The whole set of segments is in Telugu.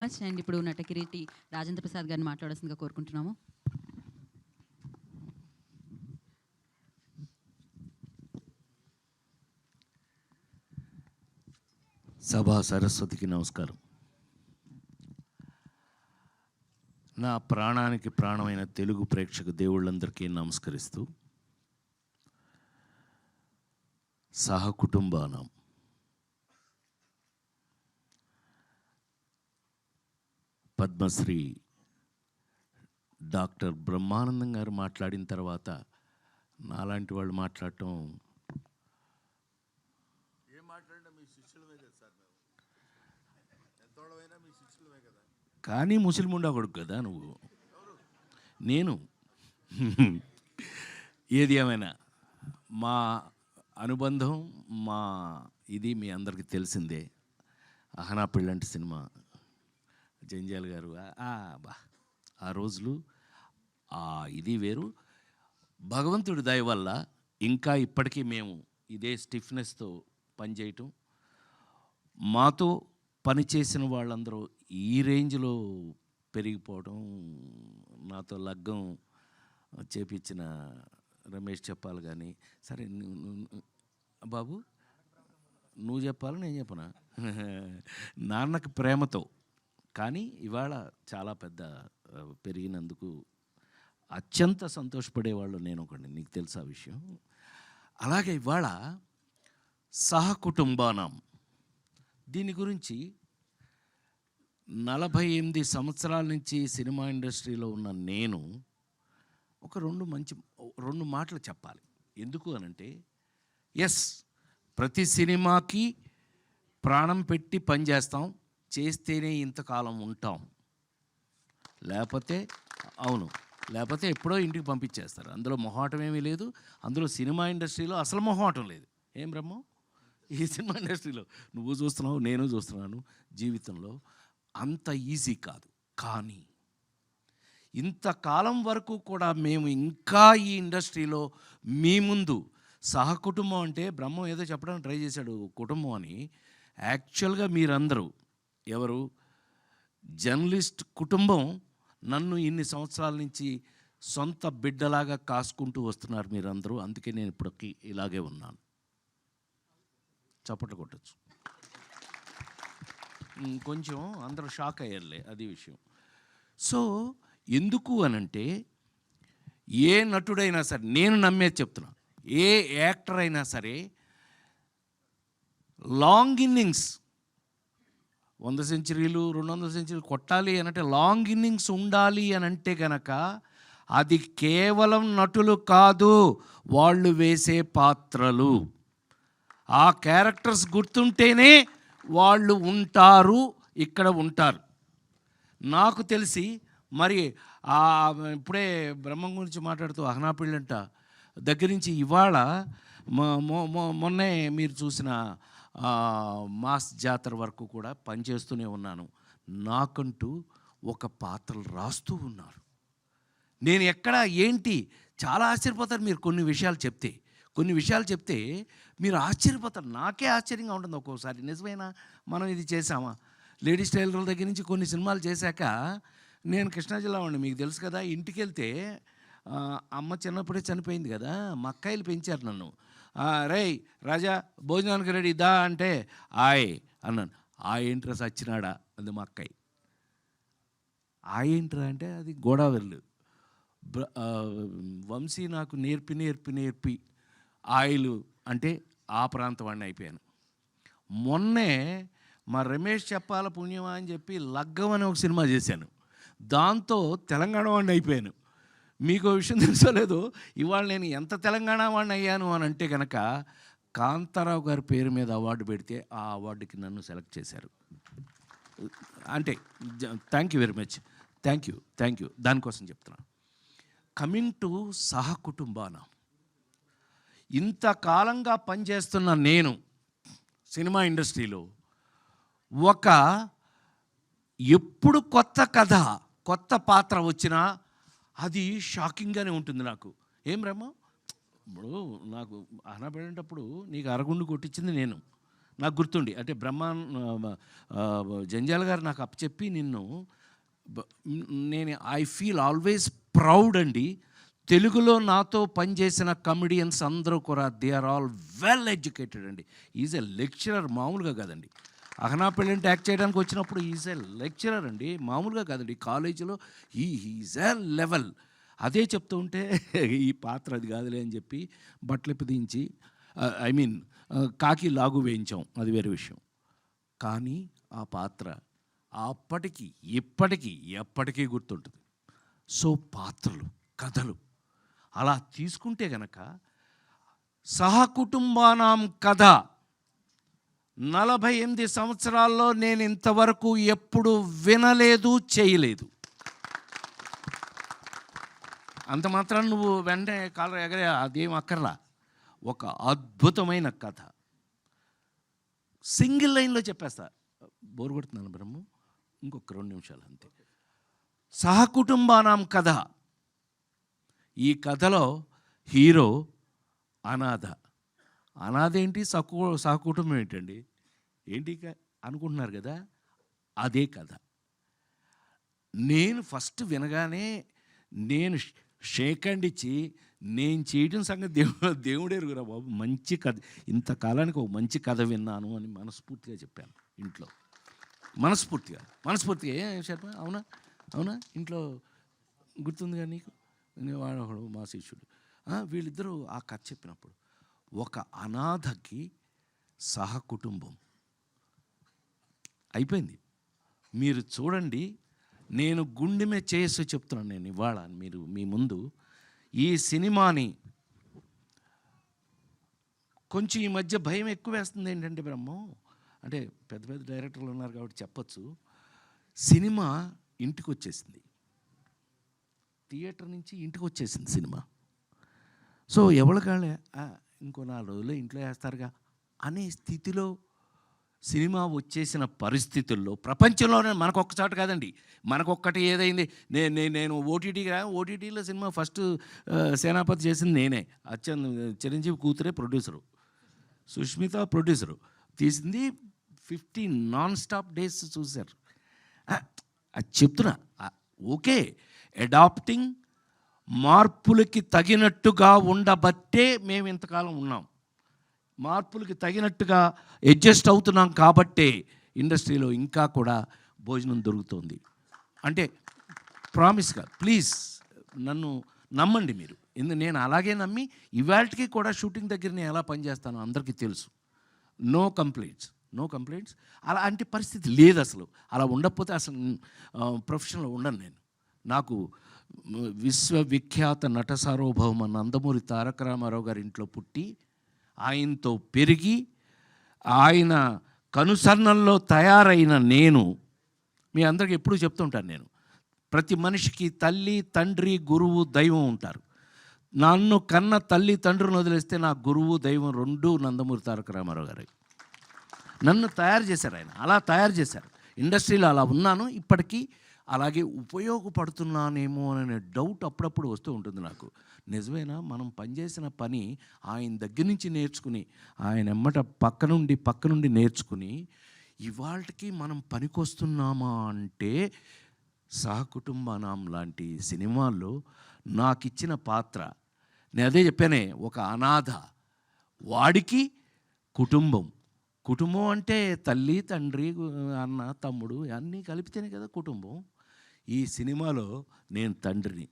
అండ్ ఇప్పుడు నటకిరీటి రాజేంద్ర ప్రసాద్ గారిని మాట్లాడాల్సిందిగా కోరుకుంటున్నాము. సభా సరస్వతికి నమస్కారం. నా ప్రాణానికి ప్రాణమైన తెలుగు ప్రేక్షక దేవుళ్ళందరికీ నమస్కరిస్తూ, సహకుటుంబానం పద్మశ్రీ డాక్టర్ బ్రహ్మానందం గారు మాట్లాడిన తర్వాత నాలాంటి వాళ్ళు మాట్లాడటం కానీ ముస్లిముండా కొడుకు కదా నువ్వు, నేను ఏది ఏమైనా మా అనుబంధం మా ఇది మీ అందరికీ తెలిసిందే. అహనా పెళ్ళంటి సినిమా జంజాల్ గారు బా ఆ రోజులు ఇది వేరు. భగవంతుడి దయ వల్ల ఇంకా ఇప్పటికీ మేము ఇదే స్టిఫ్నెస్తో పనిచేయటం, మాతో పనిచేసిన వాళ్ళందరూ ఈ రేంజ్లో పెరిగిపోవడం, నాతో లగ్గం చేపించిన రమేష్ చెప్పాలి. కానీ సరే బాబు నువ్వు చెప్పాలి, నేను చెప్పనా? నాన్నకి ప్రేమతో కానీ ఇవాళ చాలా పెద్ద పెరిగినందుకు అత్యంత సంతోషపడేవాళ్ళు నేను ఒకటి, నీకు తెలుసా విషయం. అలాగే ఇవాళ సహకుటుంబానం దీని గురించి 48 సంవత్సరాల నుంచి సినిమా ఇండస్ట్రీలో ఉన్న నేను ఒక రెండు మాటలు చెప్పాలి. ఎందుకు అనంటే, ఎస్, ప్రతి సినిమాకి ప్రాణం పెట్టి పనిచేస్తాం, చేస్తేనే ఇంతకాలం ఉంటాం, లేకపోతే ఎప్పుడో ఇంటికి పంపించేస్తారు. అందులో మొహాటం ఏమీ లేదు. అందులో సినిమా ఇండస్ట్రీలో అసలు మొహాటం లేదు. ఏం బ్రహ్మం, ఈ సినిమా ఇండస్ట్రీలో నువ్వు చూస్తున్నావు, నేను చూస్తున్నాను, జీవితంలో అంత ఈజీ కాదు. కానీ ఇంతకాలం వరకు కూడా మేము ఇంకా ఈ ఇండస్ట్రీలో మీ ముందు సహకుటుంబం అంటే బ్రహ్మం ఏదో చెప్పడానికి ట్రై చేశాడు కుటుంబం అని. యాక్చువల్గా మీరందరూ ఎవరు జర్నలిస్ట్ కుటుంబం నన్ను ఇన్ని సంవత్సరాల నుంచి సొంత బిడ్డలాగా కాసుకుంటూ వస్తున్నారు మీరందరూ. అందుకే నేను ఇప్పటికి ఇలాగే ఉన్నాను. చప్పట్లు కొట్టచ్చు. కొంచెం అందరూ షాక్ అయ్యారులే, అది విషయం. సో ఎందుకు అనంటే, ఏ నటుడైనా సరే, నేను నమ్మేది చెప్తున్నా, ఏ యాక్టర్ అయినా సరే లాంగ్ ఇన్నింగ్స్ 100 సెంచరీలు 200 సెంచరీలు కొట్టాలి అనంటే లాంగ్ ఇన్నింగ్స్ ఉండాలి అనంటే కనుక అది కేవలం నటులు కాదు, వాళ్ళు వేసే పాత్రలు, ఆ క్యారెక్టర్స్ గుర్తుంటేనే వాళ్ళు ఉంటారు, ఇక్కడ ఉంటారు. నాకు తెలిసి మరి ఇప్పుడే బ్రహ్మం గురించి మాట్లాడుతూ అహనా పెళ్ళంట దగ్గర నుంచి ఇవాళ మొన్నే మీరు చూసిన మాస్ జాతర వరకు కూడా పనిచేస్తూనే ఉన్నాను. నాకంటూ ఒక పాత్రలు రాస్తూ ఉన్నారు. నేను ఎక్కడ ఏంటి చాలా ఆశ్చర్యపోతారు మీరు కొన్ని విషయాలు చెప్తే మీరు ఆశ్చర్యపోతారు. నాకే ఆశ్చర్యంగా ఉంటుంది ఒక్కోసారి. నిజమేనా, మనం ఇది చేసామా? లేడీస్ టైలర్ల దగ్గర నుంచి కొన్ని సినిమాలు చేశాక, నేను కృష్ణా జిల్లా వాడిని, మీకు తెలుసు కదా. ఇంటికి వెళ్తే అమ్మ చిన్నప్పుడే చనిపోయింది కదా, మా అక్కాయిలు పెంచారు నన్ను. రేయ్ రాజా భోజనానికి రెడీ దా అంటే అన్నాను. ఏంట్రా సచ్చినాడా అది మా అక్కాయి. ఏంట్రా అంటే అది గోదావరిలు. వంశీ నాకు నేర్పి ఆయిల్ అంటే ఆ ప్రాంతం వాడిని అయిపోయాను. మొన్నే మా రమేష్ చెప్పాల పుణ్యమా అని చెప్పి లగ్గం అని ఒక సినిమా చేశాను, దాంతో తెలంగాణ వాడిని అయిపోయాను. మీకు విషయం తెలుసో లేదో, ఇవాళ నేను ఎంత తెలంగాణ వాడిని అయ్యాను అని అంటే కనుక, కాంతారావు గారి పేరు మీద అవార్డు పెడితే ఆ అవార్డుకి నన్ను సెలెక్ట్ చేశారు. అంటే thank you very much, thank you. దానికోసం చెప్తున్నాను. కమింగ్ టు సహకుటుంబాన, ఇంతకాలంగా పనిచేస్తున్న నేను సినిమా ఇండస్ట్రీలో ఎప్పుడు కొత్త కథ కొత్త పాత్ర వచ్చినా అది షాకింగ్గానే ఉంటుంది నాకు. ఏం బ్రహ్మ, ఇప్పుడు నాకు అహనా పడేటప్పుడు నీకు అరగుండు కొట్టించింది నేను, నాకు గుర్తుండి అంటే జంజాల గారు నాకు అప్పచెప్పి నిన్ను నేను ఐ ఫీల్ ఆల్వేస్ ప్రౌడ్ అండి. తెలుగులో నాతో పనిచేసిన కమెడియన్స్ అందరూ కూడా they are all well educated అండి. ఈజ్ ఎ లెక్చరర్, మామూలుగా కాదండి. అహనా పెళ్ళంటే యాక్ట్ చేయడానికి వచ్చినప్పుడు ఈజ్ ఎ లెక్చరర్ అండి, మామూలుగా కాదండి. కాలేజీలో ఈజ్ ఎ లెవెల్. అదే చెప్తూ ఉంటే ఈ పాత్ర అది కాదులే అని చెప్పి బట్టలు దించి ఐ మీన్ కాకి లాగు వేయించాం, అది వేరే విషయం. కానీ ఆ పాత్ర అప్పటికి ఇప్పటికీ ఎప్పటికీ గుర్తుంటుంది. సో పాత్రలు, కథలు అలా తీసుకుంటే గనక సహకుటుంబానాం కథ 48 సంవత్సరాల్లో నేను ఇంతవరకు ఎప్పుడు వినలేదు, చేయలేదు. అంత మాత్రం నువ్వు వెంటనే కాలర్ ఎగరే అదేం అక్కర్లా. ఒక అద్భుతమైన కథ సింగిల్ లైన్లో చెప్పేస్తా. బోరు కొడుతున్నాను బ్రహ్మ, ఇంకొక 2 నిమిషాలు అంతే. సహకుటుంబానాం కథ. ఈ కథలో హీరో అనాథ. అనాథ ఏంటి, సహకుటుంబం ఏంటండి, ఏంటి అనుకుంటున్నారు కదా, అదే కథ. నేను ఫస్ట్ వినగానే నేను షేక్ హ్యాండ్ ఇచ్చి నేను చేయడం సంగతి దేవుడే ఎరుగురా బాబు, మంచి కథ, ఇంతకాలానికి ఒక మంచి కథ విన్నాను అని మనస్ఫూర్తిగా చెప్పాను ఇంట్లో. మనస్ఫూర్తిగా ఏం శర్మ, అవునా ఇంట్లో గుర్తుందిగా నీకు, వాడు మా శిష్యుడు. వీళ్ళిద్దరూ ఆ కథ చెప్పినప్పుడు ఒక అనాథకి సహకుటుంబం అయిపోయింది. మీరు చూడండి, నేను గుండె మీద చేసి చెప్తున్నాను నేను ఇవాళ మీరు మీ ముందు. ఈ సినిమాని కొంచెం ఈ మధ్య భయం ఎక్కువ వేస్తుంది. ఏంటంటే బ్రహ్మ అంటే పెద్ద పెద్ద డైరెక్టర్లు ఉన్నారు కాబట్టి చెప్పచ్చు, సినిమా ఇంటికి వచ్చేసింది, థియేటర్ నుంచి ఇంటికి వచ్చేసింది సినిమా. సో ఎవరికాళ్ళే ఇంకో 4 రోజులు ఇంట్లో వేస్తారుగా అనే స్థితిలో సినిమా వచ్చేసిన పరిస్థితుల్లో ప్రపంచంలోనే మనకొక్కసారి కాదండి, మనకొక్కటి ఏదైంది, నేను ఓటీటీలో సినిమా ఫస్ట్ సేనాపతి చేసింది నేనే. చిరంజీవి కూతురే ప్రొడ్యూసరు, సుష్మిత ప్రొడ్యూసరు, తీసింది 50 నాన్ స్టాప్ డేస్ చూశారు. అది చెప్తున్నా. ఓకే, అడాప్టింగ్, మార్పులకి తగినట్టుగా ఉండబట్టే మేము ఇంతకాలం ఉన్నాం. మార్పులకి తగినట్టుగా అడ్జస్ట్ అవుతున్నాం కాబట్టే ఇండస్ట్రీలో ఇంకా కూడా భోజనం దొరుకుతుంది. అంటే ప్రామిస్గా ప్లీజ్ నన్ను నమ్మండి మీరు. నేను అలాగే నమ్మి ఇవాళకి కూడా షూటింగ్ దగ్గర నేను ఎలా పనిచేస్తానో అందరికీ తెలుసు. No complaints. అలాంటి పరిస్థితి లేదు అసలు. అలా ఉండకపోతే అసలు ప్రొఫెషన్లో ఉండను నేను. నాకు విశ్వవిఖ్యాత నట సార్వభౌమ నందమూరి తారక రామారావు గారి ఇంట్లో పుట్టి ఆయనతో పెరిగి ఆయన కనుసన్నల్లో తయారైన నేను మీ అందరికీ ఎప్పుడూ చెప్తుంటాను, నేను ప్రతి మనిషికి తల్లి, తండ్రి, గురువు, దైవం ఉంటారు. నన్ను కన్న తల్లి తండ్రిని వదిలేస్తే నా గురువు, దైవం 2 నందమూరి తారక రామారావు గారు. నన్ను తయారు చేశారు ఆయన, అలా తయారు చేశారు. ఇండస్ట్రీలో అలా ఉన్నాను, ఇప్పటికీ అలాగే ఉపయోగపడుతున్నానేమో అనే డౌట్ అప్పుడప్పుడు వస్తూ ఉంటుంది నాకు. నిజమేనా, మనం పనిచేసిన పని ఆయన దగ్గర నుంచి నేర్చుకుని, ఆయన ఎమ్మట పక్క నుండి నేర్చుకుని ఇవాళకి మనం పనికొస్తున్నామా అంటే సహకుటుంబానాం లాంటి సినిమాల్లో నాకు ఇచ్చిన పాత్ర, నేను అదే చెప్పానే, ఒక అనాథ, వాడికి కుటుంబం అంటే తల్లి, తండ్రి, అన్న, తమ్ముడు అన్నీ కలిపితేనే కదా కుటుంబం. ఈ సినిమాలో నేను తండ్రిని.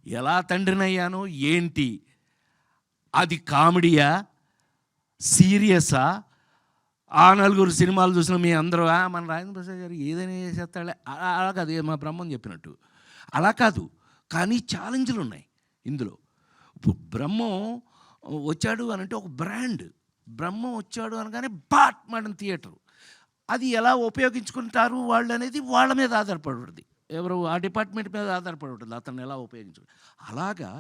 ఎలా తండ్రిని అయ్యానో ఏంటి, అది కామెడీయా, సీరియసా? ఆ 4 సినిమాలు చూసిన మీ అందరూ మన రాజేంద్ర ప్రసాద్ గారు ఏదైనా చేసేస్తాడే, అలా కాదు, మా బ్రహ్మం చెప్పినట్టు అలా కాదు. కానీ ఛాలెంజ్లు ఉన్నాయి ఇందులో. ఇప్పుడు బ్రహ్మం వచ్చాడు అని అంటే ఒక బ్రాండ్. బ్రహ్మం వచ్చాడు అనగానే బాట్ మన థియేటరు. అది ఎలా ఉపయోగించుకుంటారు వాళ్ళు అనేది వాళ్ళ మీద ఆధారపడి ఉంటుంది, ఎవరు ఆ డిపార్ట్మెంట్ మీద ఆధారపడి ఉంటుంది, అతన్ని ఎలా ఉపయోగించుకుంటారు. అలాగా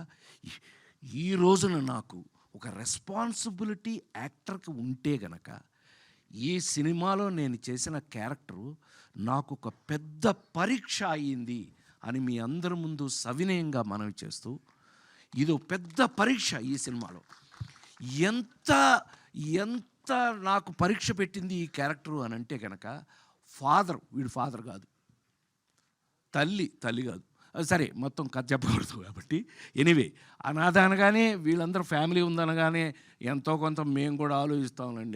ఈ రోజున నాకు ఒక రెస్పాన్సిబిలిటీ యాక్టర్కి ఉంటే గనక ఈ సినిమాలో నేను చేసిన క్యారెక్టరు నాకు ఒక పెద్ద పరీక్ష అయ్యింది అని మీ అందరి ముందు సవినయంగా మనవి చేస్తూ, ఇది పెద్ద పరీక్ష ఈ సినిమాలో. ఎంత ఎంత నాకు పరీక్ష పెట్టింది ఈ క్యారెక్టరు అని అంటే కనుక, వీడు ఫాదర్ కాదు, తల్లి కాదు. సరే మొత్తం కథ చెప్పకూడదు కాబట్టి ఎనీవే, అనాథ అనగానే వీళ్ళందరూ ఫ్యామిలీ ఉందనగానే ఎంతో కొంత మేము కూడా ఆలోచిస్తాంలేండి.